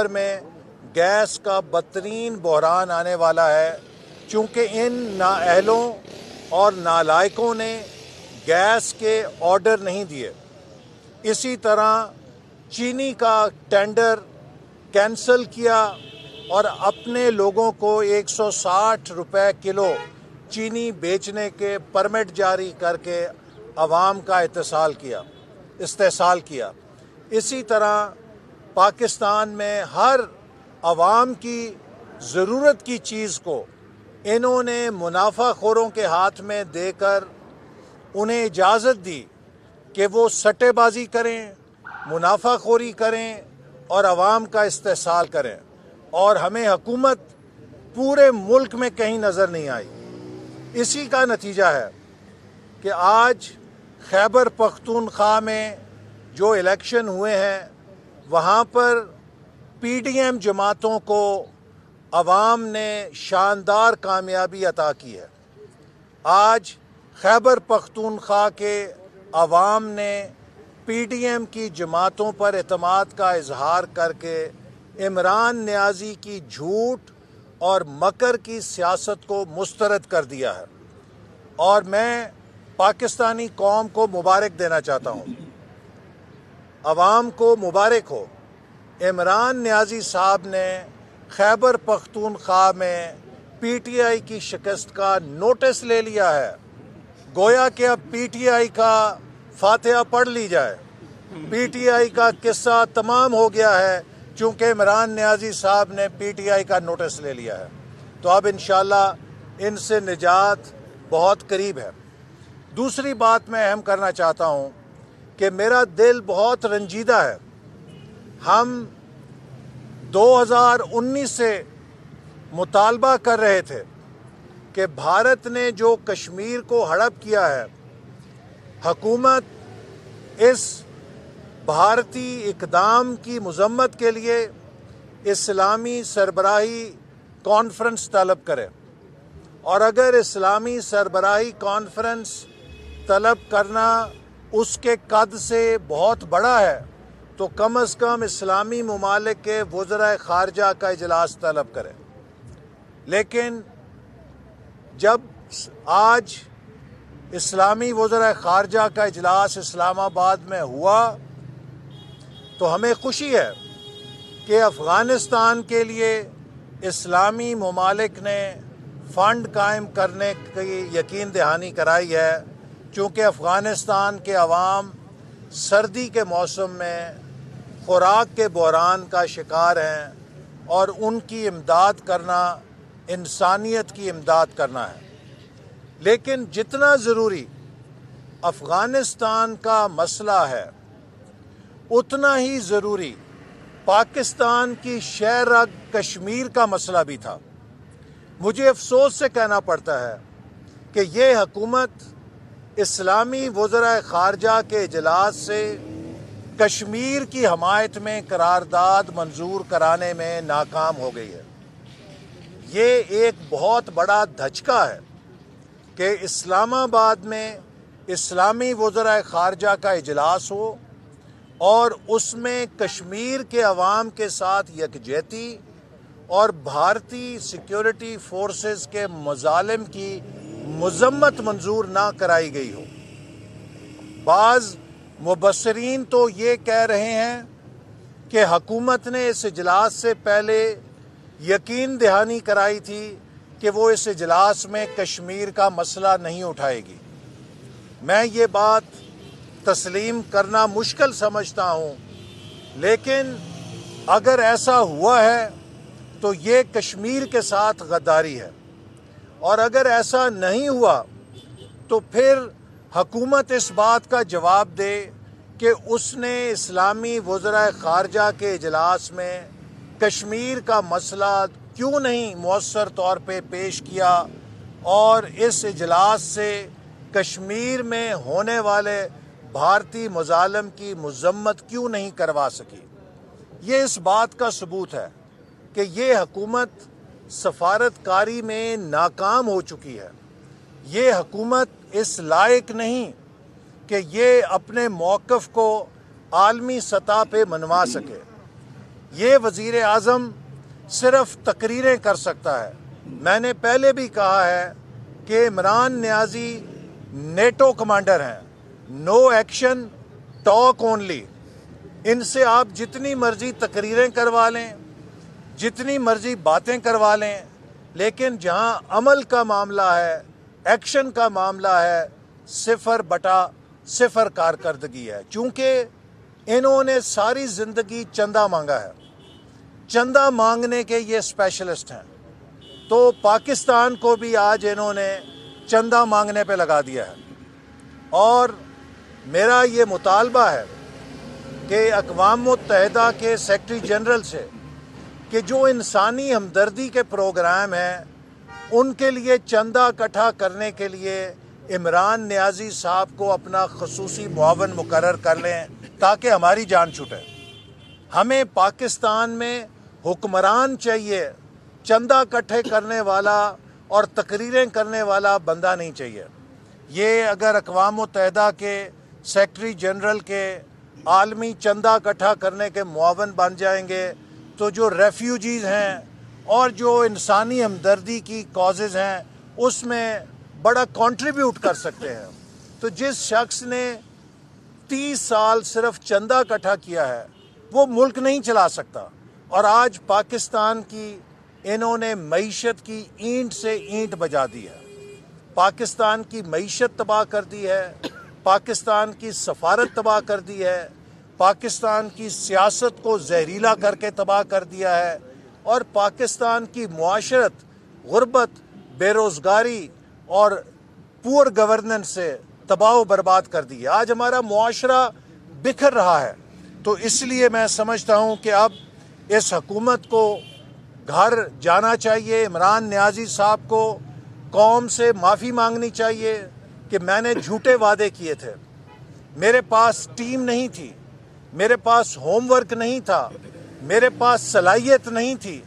میں گیس کا بدترین بحران آنے والا ہے، چونکہ ان نااہلوں اور نالائقوں نے گیس کے آرڈر نہیں دیے۔ اسی طرح چینی کا ٹینڈر کینسل کیا اور اپنے لوگوں کو 160 روپے کلو چینی بیچنے کے پرمٹ جاری کر کے عوام کا استحصال کیا۔ اسی طرح پاکستان میں ہر عوام کی ضرورت کی چیز کو انہوں نے منافع خوروں کے ہاتھ میں دے کر انہیں اجازت دی کہ وہ سٹے بازی کریں، منافع خوری کریں اور عوام کا استحصال کریں، اور ہمیں حکومت پورے ملک میں کہیں نظر نہیں آئی۔ اسی کا نتیجہ ہے کہ آج خیبر پختونخوا میں جو الیکشن ہوئے ہیں وہاں پر پی ڈی ایم جماعتوں کو عوام نے شاندار کامیابی عطا کی ہے۔ آج خیبر پختونخوا کے عوام نے پی ڈی ایم کی جماعتوں پر اعتماد کا اظہار کر کے عمران نیازی کی جھوٹ اور مکر کی سیاست کو مسترد کر دیا ہے، اور میں پاکستانی قوم کو مبارک دینا چاہتا ہوں، عوام کو مبارک ہو۔ عمران نیازی صاحب نے خیبر پختونخوا میں پی ٹی آئی کی شکست کا نوٹس لے لیا ہے، گویا کہ اب پی ٹی آئی کا فاتحہ پڑھ لی جائے۔ پی ٹی آئی کا قصہ تمام ہو گیا ہے، چونکہ عمران نیازی صاحب نے پی ٹی آئی کا نوٹس لے لیا ہے، تو اب انشاءاللہ ان سے نجات بہت قریب ہے۔ دوسری بات میں اہم کرنا چاہتا ہوں کہ میرا دل بہت رنجیدہ ہے۔ ہم 2019 سے مطالبہ کر رہے تھے کہ بھارت نے جو کشمیر کو ہڑپ کیا ہے، حکومت اس بھارتی اقدام کی مذمت کے لیے اسلامی سربراہی کانفرنس طلب کرے، اور اگر اسلامی سربراہی کانفرنس طلب کرنا اس کے قد سے بہت بڑا ہے تو کم از کم اسلامی ممالک کے وزرائے خارجہ کا اجلاس طلب کرے۔ لیکن جب آج اسلامی وزرائے خارجہ کا اجلاس اسلام آباد میں ہوا تو ہمیں خوشی ہے کہ افغانستان کے لیے اسلامی ممالک نے فنڈ قائم کرنے کی یقین دہانی کرائی ہے، چونکہ افغانستان کے عوام سردی کے موسم میں خوراک کے بحران کا شکار ہیں، اور ان کی امداد کرنا انسانیت کی امداد کرنا ہے۔ لیکن جتنا ضروری افغانستان کا مسئلہ ہے، اتنا ہی ضروری پاکستان کی شہ رگ کشمیر کا مسئلہ بھی تھا۔ مجھے افسوس سے کہنا پڑتا ہے کہ یہ حکومت اسلامی وزرائے خارجہ کے اجلاس سے کشمیر کی حمایت میں قرارداد منظور کرانے میں ناکام ہو گئی ہے۔ یہ ایک بہت بڑا دھچکا ہے کہ اسلام آباد میں اسلامی وزرائے خارجہ کا اجلاس ہو اور اس میں کشمیر کے عوام کے ساتھ یکجہتی اور بھارتی سیکیورٹی فورسز کے مظالم کی مذمت منظور نہ کرائی گئی ہو۔ بعض مبصرین تو یہ کہہ رہے ہیں کہ حکومت نے اس اجلاس سے پہلے یقین دہانی کرائی تھی کہ وہ اس اجلاس میں کشمیر کا مسئلہ نہیں اٹھائے گی۔ میں یہ بات تسلیم کرنا مشکل سمجھتا ہوں، لیکن اگر ایسا ہوا ہے تو یہ کشمیر کے ساتھ غداری ہے، اور اگر ایسا نہیں ہوا تو پھر حکومت اس بات کا جواب دے کہ اس نے اسلامی وزرائے خارجہ کے اجلاس میں کشمیر کا مسئلہ کیوں نہیں مؤثر طور پہ پیش کیا، اور اس اجلاس سے کشمیر میں ہونے والے بھارتی مظالم کی مذمت کیوں نہیں کروا سکی۔ یہ اس بات کا ثبوت ہے کہ یہ حکومت سفارت کاری میں ناکام ہو چکی ہے۔ یہ حکومت اس لائق نہیں کہ یہ اپنے موقف کو عالمی سطح پہ منوا سکے۔ یہ وزیر اعظم صرف تقریریں کر سکتا ہے۔ میں نے پہلے بھی کہا ہے کہ عمران نیازی نیٹو کمانڈر ہیں، نو ایکشن ٹاک اونلی۔ ان سے آپ جتنی مرضی تقریریں کروا لیں، جتنی مرضی باتیں کروا لیں، لیکن جہاں عمل کا معاملہ ہے، ایکشن کا معاملہ ہے، 0/0 کارکردگی ہے۔ چونکہ انہوں نے ساری زندگی چندہ مانگا ہے، چندہ مانگنے کے یہ اسپیشلسٹ ہیں، تو پاکستان کو بھی آج انہوں نے چندہ مانگنے پہ لگا دیا ہے۔ اور میرا یہ مطالبہ ہے کہ اقوام متحدہ کے سیکرٹری جنرل سے کہ جو انسانی ہمدردی کے پروگرام ہیں ان کے لیے چندہ اکٹھا کرنے کے لیے عمران نیازی صاحب کو اپنا خصوصی معاون مقرر کر لیں تاکہ ہماری جان چھوٹے۔ ہمیں پاکستان میں حکمران چاہیے، چندہ اکٹھے کرنے والا اور تقریریں کرنے والا بندہ نہیں چاہیے۔ یہ اگر اقوام متحدہ کے سیکرٹری جنرل کے عالمی چندہ اکٹھا کرنے کے معاون بن جائیں گے تو جو ریفیوجیز ہیں اور جو انسانی ہمدردی کی کازز ہیں اس میں بڑا کنٹریبیوٹ کر سکتے ہیں۔ تو جس شخص نے 30 سال صرف چندہ اکٹھا کیا ہے وہ ملک نہیں چلا سکتا، اور آج پاکستان کی انہوں نے معیشت کی اینٹ سے اینٹ بجا دی ہے، پاکستان کی معیشت تباہ کر دی ہے، پاکستان کی سفارت تباہ کر دی ہے، پاکستان کی سیاست کو زہریلا کر کے تباہ کر دیا ہے، اور پاکستان کی معاشرت غربت، بے روزگاری اور پور گورننس سے تباہ و برباد کر دی ہے۔ آج ہمارا معاشرہ بکھر رہا ہے، تو اس لیے میں سمجھتا ہوں کہ اب اس حکومت کو گھر جانا چاہیے۔ عمران نیازی صاحب کو قوم سے معافی مانگنی چاہیے کہ میں نے جھوٹے وعدے کیے تھے، میرے پاس ٹیم نہیں تھی، میرے پاس ہوم ورک نہیں تھا، میرے پاس صلاحیت نہیں تھی،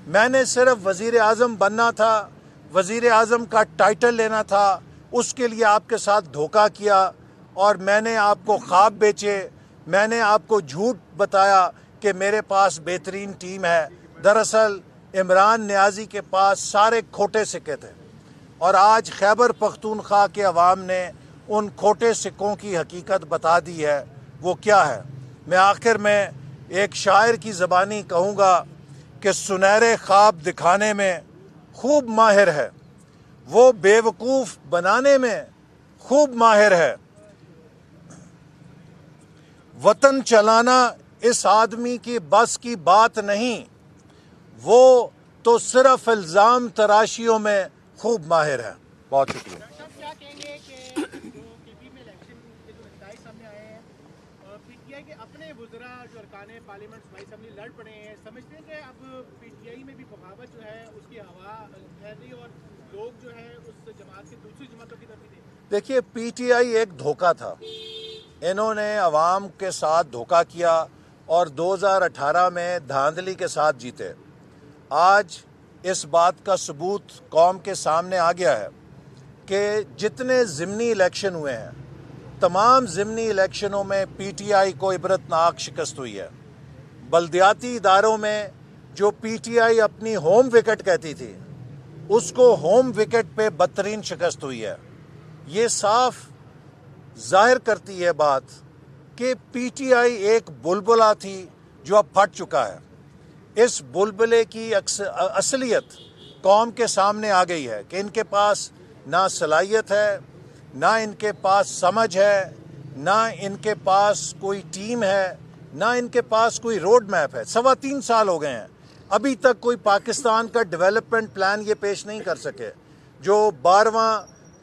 میں نے صرف وزیر اعظم بننا تھا، وزیر اعظم کا ٹائٹل لینا تھا، اس کے لیے آپ کے ساتھ دھوکہ کیا اور میں نے آپ کو خواب بیچے، میں نے آپ کو جھوٹ بتایا کہ میرے پاس بہترین ٹیم ہے۔ دراصل عمران نیازی کے پاس سارے کھوٹے سکے تھے، اور آج خیبر پختونخوا کے عوام نے ان کھوٹے سکوں کی حقیقت بتا دی ہے۔ وہ کیا ہے؟ میں آخر میں ایک شاعر کی زبانی کہوں گا کہ سنہرے خواب دکھانے میں خوب ماہر ہے، وہ بیوقوف بنانے میں خوب ماہر ہے، وطن چلانا اس آدمی کی بس کی بات نہیں، وہ تو صرف الزام تراشیوں میں خوب ماہر ہے۔ بہت شکریہ۔ کیا کہیں گے کہ جو KP میں الیکشن کے جو نتائج سامنے آئے ہیں، PTI کے اپنے وزراء جو ارکان پارلیمنٹ صوبائی اسمبلی لڑ پڑے ہیں، سمجھتے ہیں کہ اب PTI میں بھی بغاوت جو ہے اس کی ہوا پھیل رہی اور لوگ جو ہے اس جماعت کے دوسری جماعتوں کی طرف بھی دیکھیے PTI ایک دھوکہ تھا، انہوں نے عوام کے ساتھ دھوکہ کیا اور 2018 میں دھاندلی کے ساتھ جیتے۔ آج اس بات کا ثبوت قوم کے سامنے آ گیا ہے کہ جتنے ضمنی الیکشن ہوئے ہیں تمام ضمنی الیکشنوں میں PTI کو عبرتناک شکست ہوئی ہے۔ بلدیاتی اداروں میں جو PTI اپنی ہوم وکٹ کہتی تھی اس کو ہوم وکٹ پہ بدترین شکست ہوئی ہے۔ یہ صاف ظاہر کرتی ہے بات کہ PTI ایک بلبلہ تھی جو اب پھٹ چکا ہے۔ اس بلبلے کی اصلیت قوم کے سامنے آ گئی ہے کہ ان کے پاس نہ صلاحیت ہے، نہ ان کے پاس سمجھ ہے، نہ ان کے پاس کوئی ٹیم ہے، نہ ان کے پاس کوئی روڈ میپ ہے۔ 3.25 سال ہو گئے ہیں، ابھی تک کوئی پاکستان کا ڈیولپمنٹ پلان یہ پیش نہیں کر سکے۔ جو 12واں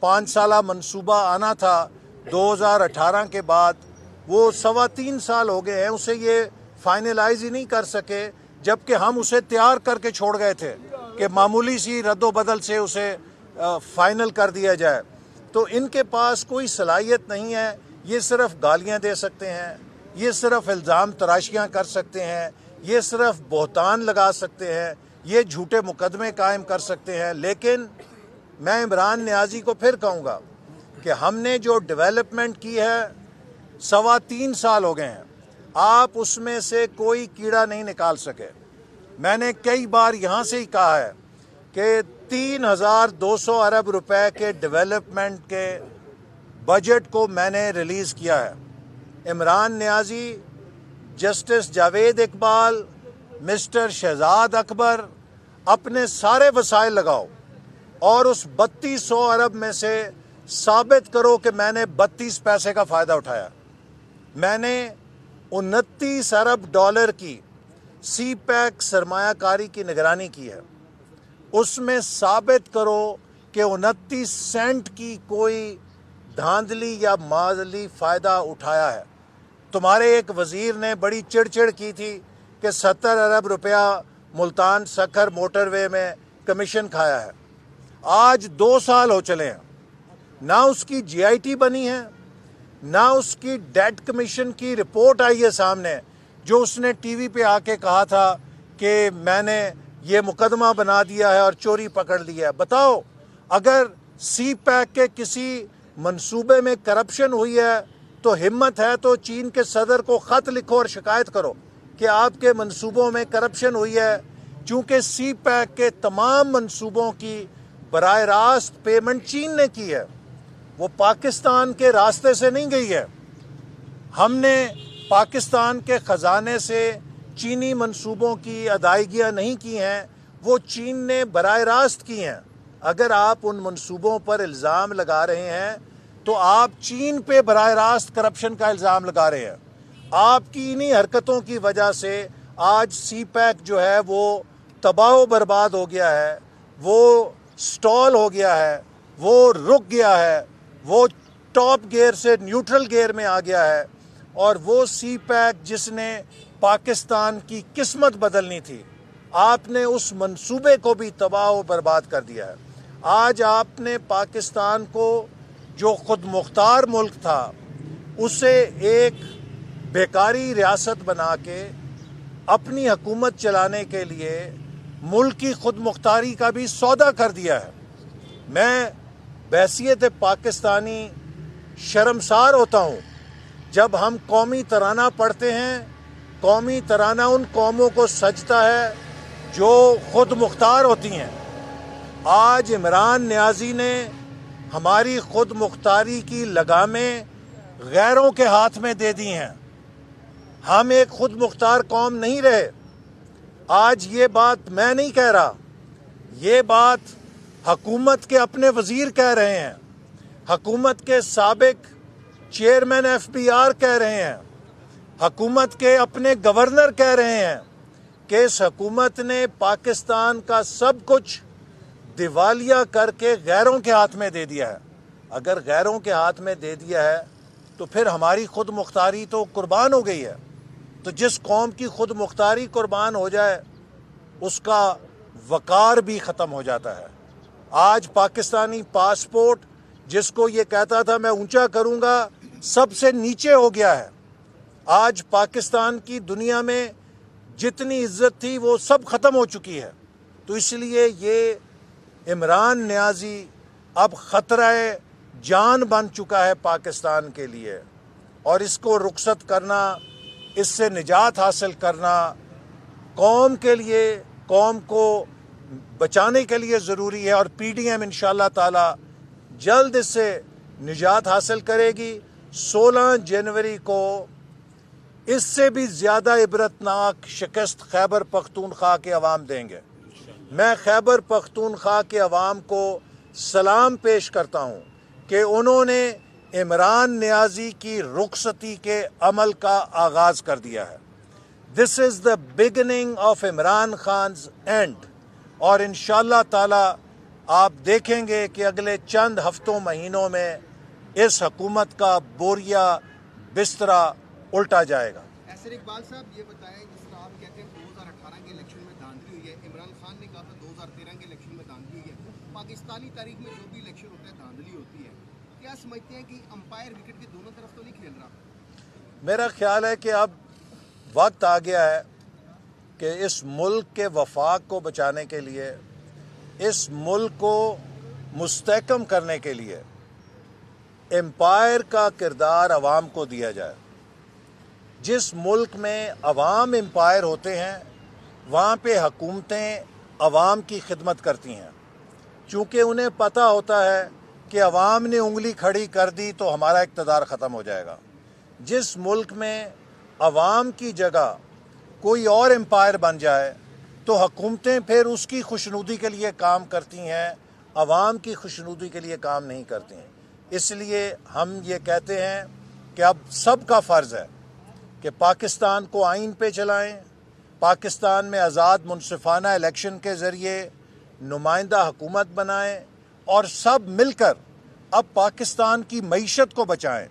5 سالہ منصوبہ آنا تھا 2018 کے بعد، وہ 3.25 سال ہو گئے ہیں، اسے یہ فائنلائز ہی نہیں کر سکے، جبکہ ہم اسے تیار کر کے چھوڑ گئے تھے کہ معمولی سی رد و بدل سے اسے فائنل کر دیا جائے۔ تو ان کے پاس کوئی صلاحیت نہیں ہے، یہ صرف گالیاں دے سکتے ہیں، یہ صرف الزام تراشیاں کر سکتے ہیں، یہ صرف بہتان لگا سکتے ہیں، یہ جھوٹے مقدمے قائم کر سکتے ہیں۔ لیکن میں عمران نیازی کو پھر کہوں گا کہ ہم نے جو ڈیولپمنٹ کی ہے 3.25 سال ہو گئے ہیں، آپ اس میں سے کوئی کیڑا نہیں نکال سکے. میں نے کئی بار یہاں سے ہی کہا ہے کہ 3,200 ارب روپے کے ڈیولپمنٹ کے بجٹ کو میں نے ریلیز کیا ہے. عمران نیازی، جسٹس جاوید اقبال، مسٹر شہزاد اکبر، اپنے سارے وسائل لگاؤ اور اس 3,200 ارب میں سے ثابت کرو کہ میں نے 32 پیسے کا فائدہ اٹھایا. میں نے 29 ارب ڈالر کی سی پیک سرمایہ کاری کی نگرانی کی ہے. اس میں ثابت کرو کہ 29 سینٹ کی کوئی دھاندلی یا مالی فائدہ اٹھایا ہے. تمہارے ایک وزیر نے بڑی چڑ کی تھی کہ 70 ارب روپیہ ملتان سکھر موٹر وے میں کمیشن کھایا ہے. آج 2 سال ہو چلے ہیں، نہ اس کی جی آئی ٹی بنی ہے، نہ اس کی ڈیٹ کمیشن کی رپورٹ آئی ہے سامنے، جو اس نے ٹی وی پہ آ کے کہا تھا کہ میں نے یہ مقدمہ بنا دیا ہے اور چوری پکڑ لیا ہے. بتاؤ، اگر سی پیک کے کسی منصوبے میں کرپشن ہوئی ہے تو ہمت ہے تو چین کے صدر کو خط لکھو اور شکایت کرو کہ آپ کے منصوبوں میں کرپشن ہوئی ہے. چونکہ سی پیک کے تمام منصوبوں کی براہ راست پیمنٹ چین نے کی ہے، وہ پاکستان کے راستے سے نہیں گئی ہے. ہم نے پاکستان کے خزانے سے چینی منصوبوں کی ادائیگیاں نہیں کی ہیں، وہ چین نے براہ راست کی ہیں. اگر آپ ان منصوبوں پر الزام لگا رہے ہیں تو آپ چین پہ براہ راست کرپشن کا الزام لگا رہے ہیں. آپ کی انہی حرکتوں کی وجہ سے آج سی پیک جو ہے وہ تباہ و برباد ہو گیا ہے، وہ سٹال ہو گیا ہے، وہ رک گیا ہے، وہ ٹاپ گیئر سے نیوٹرل گیئر میں آ گیا ہے. اور وہ سی پیک جس نے پاکستان کی قسمت بدلنی تھی، آپ نے اس منصوبے کو بھی تباہ و برباد کر دیا ہے. آج آپ نے پاکستان کو جو خود مختار ملک تھا اسے ایک بیکاری ریاست بنا کے اپنی حکومت چلانے کے لیے ملک کی خود مختاری کا بھی سودا کر دیا ہے. میں بحیثیت پاکستانی شرمسار ہوتا ہوں جب ہم قومی ترانہ پڑھتے ہیں. قومی ترانہ ان قوموں کو سجتا ہے جو خود مختار ہوتی ہیں. آج عمران نیازی نے ہماری خود مختاری کی لگامیں غیروں کے ہاتھ میں دے دی ہیں. ہم ایک خود مختار قوم نہیں رہے. آج یہ بات میں نہیں کہہ رہا، یہ بات حکومت کے اپنے وزیر کہہ رہے ہیں، حکومت کے سابق چیئرمین ایف بی آر کہہ رہے ہیں، حکومت کے اپنے گورنر کہہ رہے ہیں کہ اس حکومت نے پاکستان کا سب کچھ دیوالیہ کر کے غیروں کے ہاتھ میں دے دیا ہے. اگر غیروں کے ہاتھ میں دے دیا ہے تو پھر ہماری خود مختاری تو قربان ہو گئی ہے. تو جس قوم کی خود مختاری قربان ہو جائے اس کا وقار بھی ختم ہو جاتا ہے. آج پاکستانی پاسپورٹ جس کو یہ کہتا تھا میں اونچا کروں گا، سب سے نیچے ہو گیا ہے. آج پاکستان کی دنیا میں جتنی عزت تھی وہ سب ختم ہو چکی ہے. تو اس لیے یہ عمران نیازی اب خطرہ جان بن چکا ہے پاکستان کے لیے، اور اس کو رخصت کرنا، اس سے نجات حاصل کرنا قوم کے لیے، قوم کو بچانے کے لیے ضروری ہے. اور پی ڈی ایم انشاءاللہ تعالی جلد اس سے نجات حاصل کرے گی. 16 جنوری کو اس سے بھی زیادہ عبرتناک شکست خیبر پختونخوا کے عوام دیں گے. میں خیبر پختونخوا کے عوام کو سلام پیش کرتا ہوں کہ انہوں نے عمران نیازی کی رخصتی کے عمل کا آغاز کر دیا ہے. This is the beginning of Imran Khan's end. اور انشاءاللہ تعالی آپ دیکھیں گے کہ اگلے چند ہفتوں مہینوں میں اس حکومت کا بوریا بسترا الٹا جائے گا. ایسر اقبال صاحب، یہ بتائیں، جس طرح آپ کہتے ہیں 2018 کے الیکشن میں دھاندلی ہوئی ہے، عمران خان نے کہا تھا 2013 کے الیکشن میں دھاندلی ہوئی ہے. پاکستانی تاریخ میں جو بھی الیکشن ہوتا ہے دھاندلی ہوتی ہے. کیا سمجھتے ہیں کہ امپائر وکٹ کے دونوں طرف تو نہیں کھیل رہا؟ میرا خیال ہے کہ اب وقت آ گیا ہے کہ اس ملک کے وفاق کو بچانے کے لیے، اس ملک کو مستحکم کرنے کے لیے امپائر کا کردار عوام کو دیا جائے. جس ملک میں عوام امپائر ہوتے ہیں وہاں پہ حکومتیں عوام کی خدمت کرتی ہیں، چونکہ انہیں پتہ ہوتا ہے کہ عوام نے انگلی کھڑی کر دی تو ہمارا اقتدار ختم ہو جائے گا۔ جس ملک میں عوام کی جگہ کوئی اور امپائر بن جائے تو حکومتیں پھر اس کی خوشنودی کے لیے کام کرتی ہیں، عوام کی خوشنودی کے لیے کام نہیں کرتی ہیں۔ اس لیے ہم یہ کہتے ہیں کہ اب سب کا فرض ہے کہ پاکستان کو آئین پہ چلائیں، پاکستان میں آزاد منصفانہ الیکشن کے ذریعے نمائندہ حکومت بنائیں اور سب مل کر اب پاکستان کی معیشت کو بچائیں،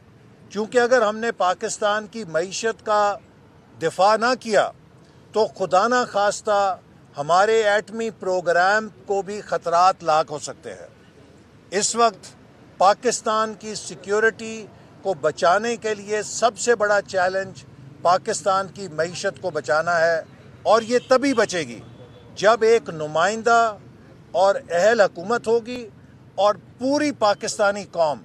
کیونکہ اگر ہم نے پاکستان کی معیشت کا دفاع نہ کیا تو خدا نہ خواستہ ہمارے ایٹمی پروگرام کو بھی خطرات لاحق ہو سکتے ہیں۔ اس وقت پاکستان کی سیکیورٹی کو بچانے کے لیے سب سے بڑا چیلنج پاکستان کی معیشت کو بچانا ہے، اور یہ تبھی بچے گی جب ایک نمائندہ اور اہل حکومت ہوگی اور پوری پاکستانی قوم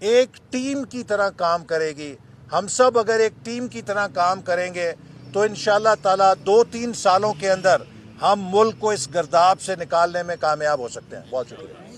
ایک ٹیم کی طرح کام کرے گی۔ ہم سب اگر ایک ٹیم کی طرح کام کریں گے تو انشاءاللہ تعالیٰ 2-3 سالوں کے اندر ہم ملک کو اس گرداب سے نکالنے میں کامیاب ہو سکتے ہیں۔ بہت شکریہ۔